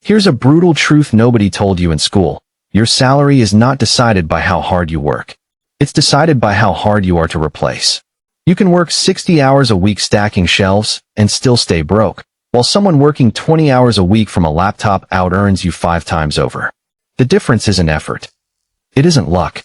Here's a brutal truth nobody told you in school. Your salary is not decided by how hard you work. It's decided by how hard you are to replace. You can work 60 hours a week stacking shelves and still stay broke, while someone working 20 hours a week from a laptop out-earns you 5 times over. The difference isn't effort. It isn't luck.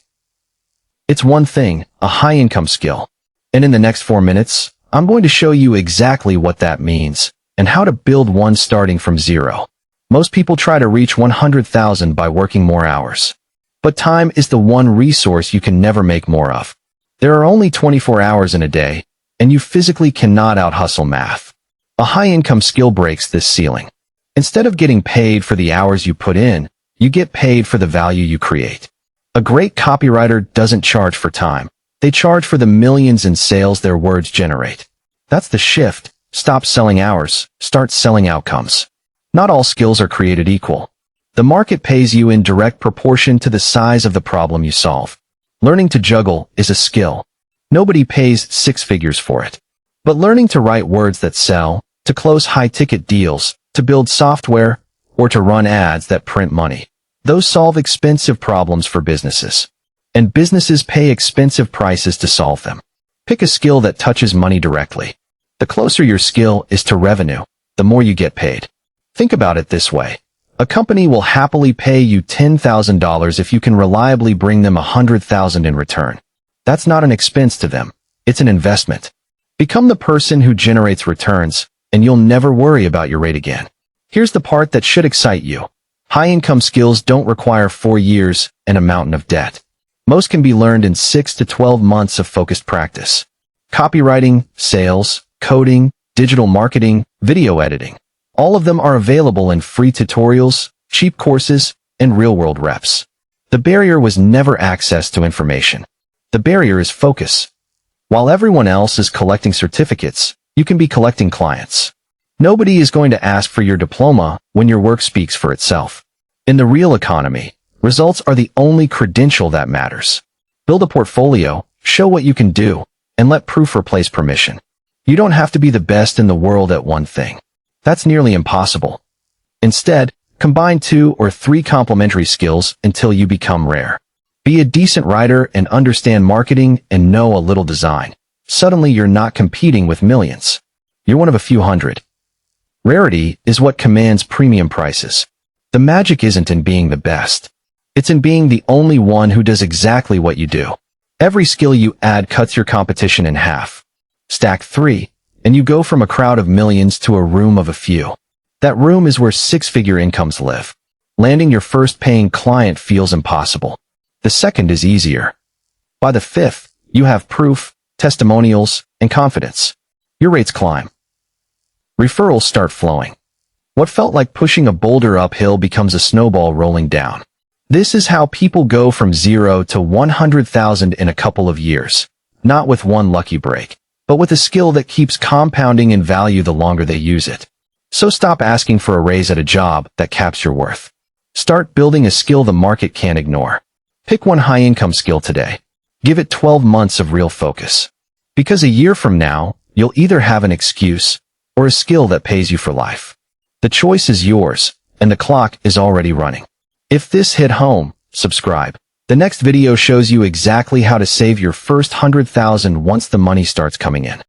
It's one thing, a high-income skill. And in the next 4 minutes, I'm going to show you exactly what that means and how to build one starting from zero. Most people try to reach 100,000 by working more hours. But time is the one resource you can never make more of. There are only 24 hours in a day, and you physically cannot out-hustle math. A high-income skill breaks this ceiling. Instead of getting paid for the hours you put in, you get paid for the value you create. A great copywriter doesn't charge for time. They charge for the millions in sales their words generate. That's the shift. Stop selling hours, start selling outcomes. Not all skills are created equal. The market pays you in direct proportion to the size of the problem you solve. Learning to juggle is a skill. Nobody pays 6 figures for it. But learning to write words that sell, to close high-ticket deals, to build software, or to run ads that print money, those solve expensive problems for businesses. And businesses pay expensive prices to solve them. Pick a skill that touches money directly. The closer your skill is to revenue, the more you get paid. Think about it this way. A company will happily pay you $10,000 if you can reliably bring them $100,000 in return. That's not an expense to them. It's an investment. Become the person who generates returns, and you'll never worry about your rate again. Here's the part that should excite you. High-income skills don't require 4 years and a mountain of debt. Most can be learned in 6 to 12 months of focused practice. Copywriting, sales, coding, digital marketing, video editing. All of them are available in free tutorials, cheap courses, and real-world reps. The barrier was never access to information. The barrier is focus. While everyone else is collecting certificates, you can be collecting clients. Nobody is going to ask for your diploma when your work speaks for itself. In the real economy, results are the only credential that matters. Build a portfolio, show what you can do, and let proof replace permission. You don't have to be the best in the world at one thing. That's nearly impossible. Instead, combine 2 or 3 complementary skills until you become rare. Be a decent writer and understand marketing and know a little design. Suddenly you're not competing with millions. You're one of a few hundred. Rarity is what commands premium prices. The magic isn't in being the best. It's in being the only one who does exactly what you do. Every skill you add cuts your competition in half. Stack 3, and you go from a crowd of millions to a room of a few. That room is where 6-figure incomes live. Landing your first paying client feels impossible. The second is easier. By the 5th, you have proof, testimonials, and confidence. Your rates climb. Referrals start flowing. What felt like pushing a boulder uphill becomes a snowball rolling down. This is how people go from 0 to 100,000 in a couple of years. Not with one lucky break, but with a skill that keeps compounding in value the longer they use it. So stop asking for a raise at a job that caps your worth. Start building a skill the market can't ignore. Pick one high-income skill today. Give it 12 months of real focus. Because a year from now, you'll either have an excuse or a skill that pays you for life. The choice is yours, and the clock is already running. If this hit home, subscribe. The next video shows you exactly how to save your first 100,000 once the money starts coming in.